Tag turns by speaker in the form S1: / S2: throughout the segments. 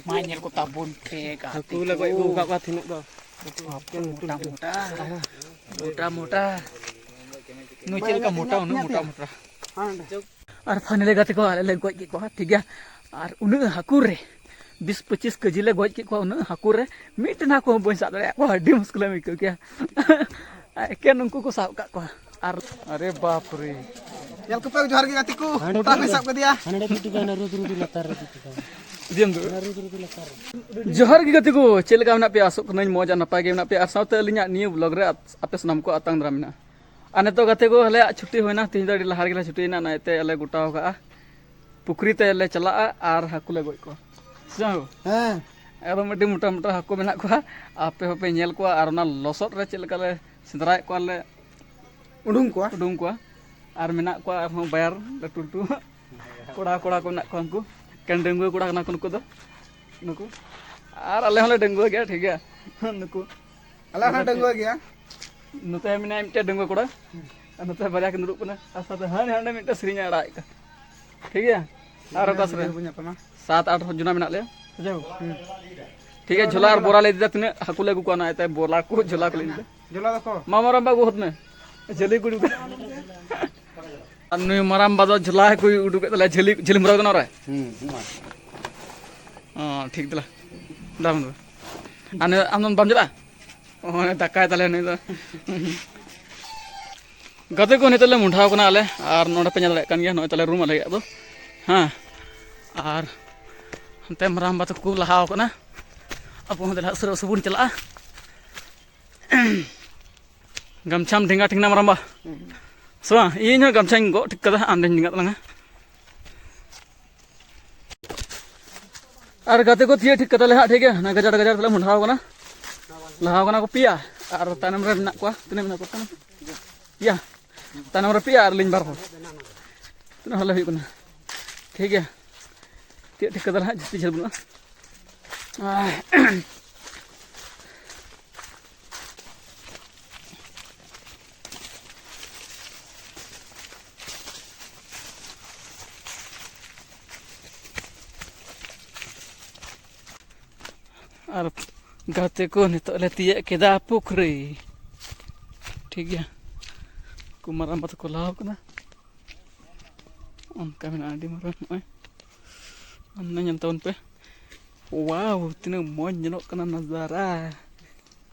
S1: Mainnya ko tabon pe
S2: Aku lah kau ibu kau kau tinuk dah.
S1: मोटा नुचल का मोटा और फाइनली गाते को आले गज के को ठीक है और उन हाकुर रे 20-25 केजी ले गज के को उन हाकुर रे मिटना को बन सा दरे को हड्डी मुश्किल में क्यों क्या के उनको को साब का को और अरे बाप रे
S2: Yang kepek johar ke gatiku. Motor ke sab ke dia.
S1: दियम दो जोहर की गति को चल का पे आसो कन मजा नपाय गे पे साथ अलिया नियो ब्लॉग रे आपे सनाम को आतंग द्रामिना आने तो गते को हले छुट्टी होना तीन दाड़ी लहार गेला छुट्टी ना नाते अले गुटाव का पुखरी ते ले चला आर हाकु ले गय को जाओ हां एकदम अडी मोटा मोटा हाकु मेना को आपे होपे नेल को आर ना लसट रे चल का ले सिंदराय को ले उडुंग को आर मेना को आर बायर लटुटू कोड़ा कोड़ा को ना को हमको kan denggu kuda kena nuku tuh nuku ale hole denggu gaya ठीक है nuku
S2: ale hole denggu gaya
S1: nute mina imte denggu kuda nute barya ke nuruk kuna asa tuh hane hane minta serinya ada ka ठीक है aro kas re 7-8 juna mina le jauh ठीक है झोला और बोरा ले दिया तूने हकुले को ना आता है बोला को झोला को ले दिया
S2: झोला देखो
S1: मामा रंबा को होत में जली कुड़ी अन्नु मराम बाजा झुला है कोई उडुक तले झली झली मरा गना रे हां ठीक दला दाम दो आने आमन बम जला ओने दक्का तले ने तो गते को ने तले मुंढाव कना आले और नोडे पे नेल कान गया नोय तले रूम आले दो हां और हनते मराम बात को लहाव कना अब दला सर सबुन चला गमछाम ढिंगा ठिंगना मराम बा So, ini gamcang go tik kada anda ingat langa. Ar gate ko tiya tik kada leha ठीक है ना गजार गजार तले मुंढाव कना लहाव कना को पिया ar tanam re nak ko tune mena ko tan ya tanam re पिया ar लिंग बार को तने हला हुई कना ठीक है tiya tik kada leha जति जल बना और गाते को नितो ले तिये केदा पुखरी ठीक है कुमार मत को लाव कना उनका में आडी मरन ओय अन्ना nyantawon पे वाव तिने मोज जनok कना नजारा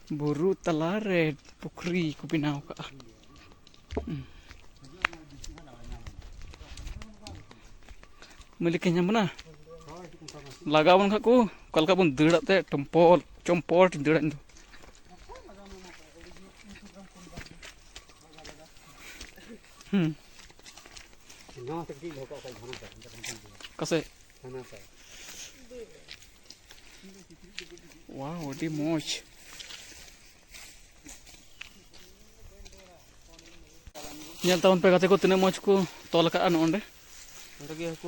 S1: बुरु तलारे पुखरी को बिनाव का मिलिक nyamna लगावन का को कल का बन दड़ते टम्पोल चम्पोल दड़न दो कसे वाह वडी मोच nyal tahun pe kate ko tine moch ko tol ka an onde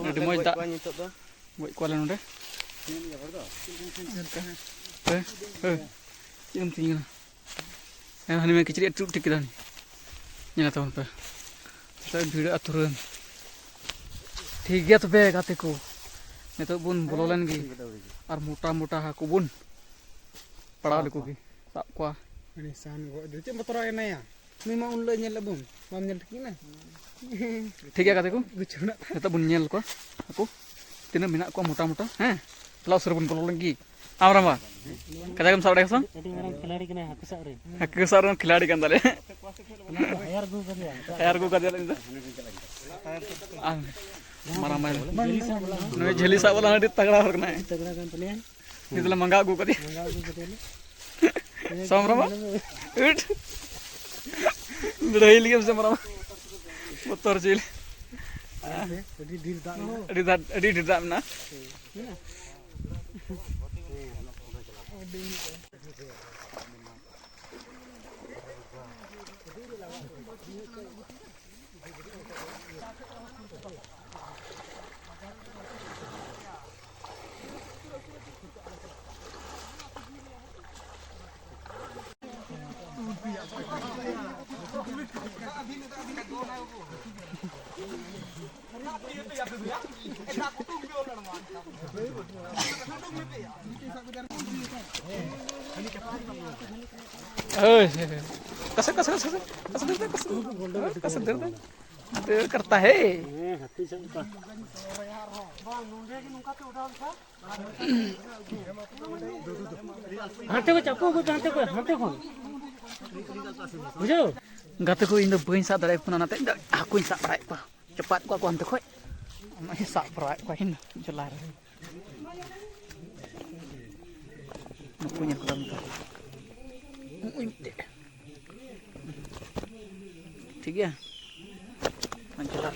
S1: adi moch da goj ko lan onde Jangan tinggal. Yang hanya kecil itu tik kita ni. Nyala tahun pe. Saya video aturan. ठीक है तो बे गाते को नहीं तो बुन बोलन की और मोटा मोटा हाकु बुन पड़ा लेको की साब को
S2: निशान गो दे मोटर एना या मीमा उन ले नेल बुन माम नेल ठीक ना
S1: ठीक है गाते को
S2: गुचुना
S1: तो बुन नेल को हाकु तीना मिना को मोटा मोटा हैं तलाव सर बुन बोलन की आमरा मा कदा कम साबड़े कसम
S3: खिलाड़ी कने
S1: हाकु सार खिलाड़ी कन दले यार को कदे मारा मार नय झेली सा वाला हडी तगड़ा हरना है
S3: तगड़ा kan pelian
S1: नितला मंगा गु कदी समरमा उठ लड़ाई लियम से मरा मोटर चल अडी ढीर दाम ना कसं कसं कसं कसं कसं देर करता है गाते को इन बी साब दाड़े हाकुन साब बड़ा को चपात को अंत खो साब बड़ा को इन जला नुकुnya kurang ठीक है menjelar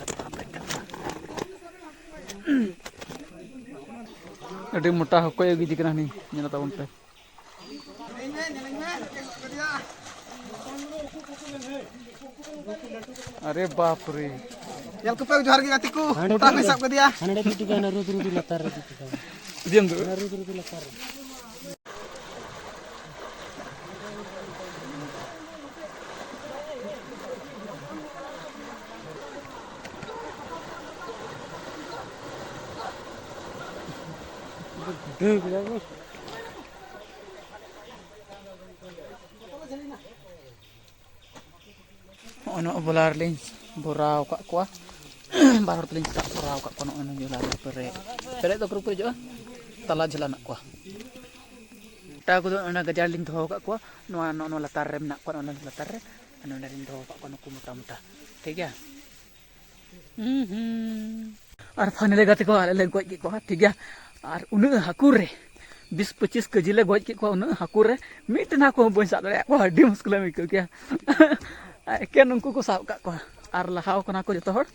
S1: ada motor hoko yang gigi kena nih nyala tahun pe अरे बाप रे
S2: yang kepe johar ke gatiku motor hisap ke dia
S3: Hana itu kan rudu latar gitu kan.
S1: diam dulu
S3: Rudu latar.
S1: ono bolar lin borau kak kuah baru lin tak borau kak kono ono jolar pere to kru jo tala jalan kuah ta ko ono gajar lin tho kak kuah no latar rem nak kono ono latar re ono lin tho kak kono ku muta ठीक है और finally गाते को आले गज के को ठीक है और उन हाकुर रे 20-25 केजी ले गज के को उन हाकुर रे मिटना को बन साब दे को हड्डी मुश्किल में को क्या के उनको को साब का को और लहाव कना को जतो हर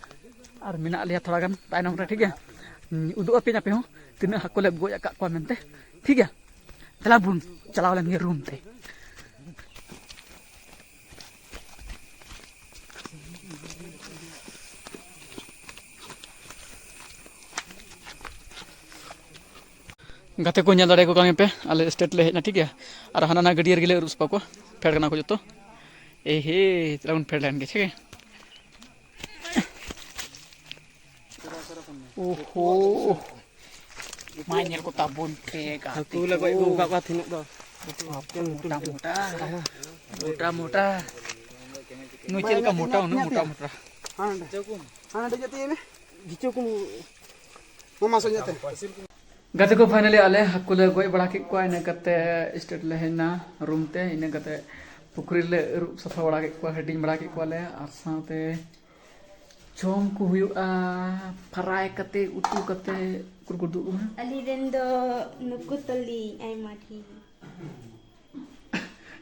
S1: और मिना लिया थोड़ा गान ताइनम रे ठीक है उदु अपे ना पे हो तिना हाको ले गज का को मेनते ठीक है चला बुन चलाव लेन रूम ते गाते को ñal dare ko kami pe ale state le hejna ठीक है और हाना ना गडियर गिले रुस पाको फेड करना को जतो ए हे राउंड फेड लाइन के ठीक है ओहो माइनल को ताबुन पे गाते
S3: Aku lah kau ibu kau tinuk dah.
S1: मोटा नुचल का मोटा मोटा
S2: hana de jati ini
S3: Gitu aku
S2: mau masuk jati
S1: गाते को फाइनली आले हकुले गय बड़ा के को इन कते स्टेट ले हेना रूम ते इन कते पुखरी ले रूप सफा बड़ा के को हेडिंग बड़ा के को ले आर साथे जोम को हुआ फ्राई कते उतु कते कुरकुदु
S4: Ali rendo nukutoli ay mati.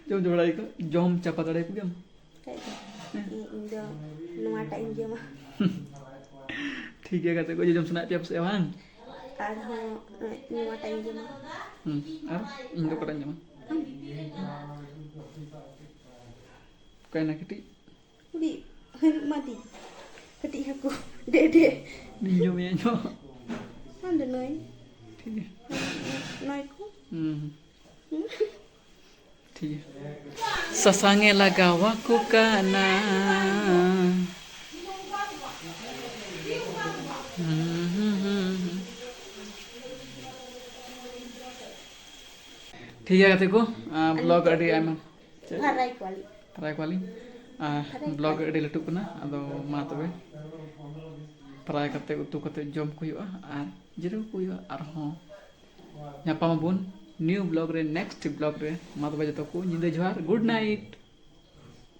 S1: जोम जोड़ाई को जोम चपा दड़े को गम
S4: Indo numata injo mah.
S1: ठीक है गाते को जोम सुना पे से वांग
S4: Arho numata injo mah.
S1: और इन दो करन जमा कहना kitty
S4: Udi mati. Ketik aku dede.
S1: Neo में जो
S4: Anda noi.
S1: ठीक है
S4: Noi ku.
S1: ठीक है ससांगे लगावा को काना ठीक है गाते को ब्लॉग अडी आयमा
S4: Harai kuali.
S1: ट्राई वाली ब्लॉग अडी लटू कना अदो मा तबे फ्राई करते उतु करते जम को हुआ और जिरो को हुआ और हो न्यापामा बुन न्यू ब्लॉग रे नेक्स्ट ब्लॉग रे मा तबे जतो को निंदे जोहार गुड नाइट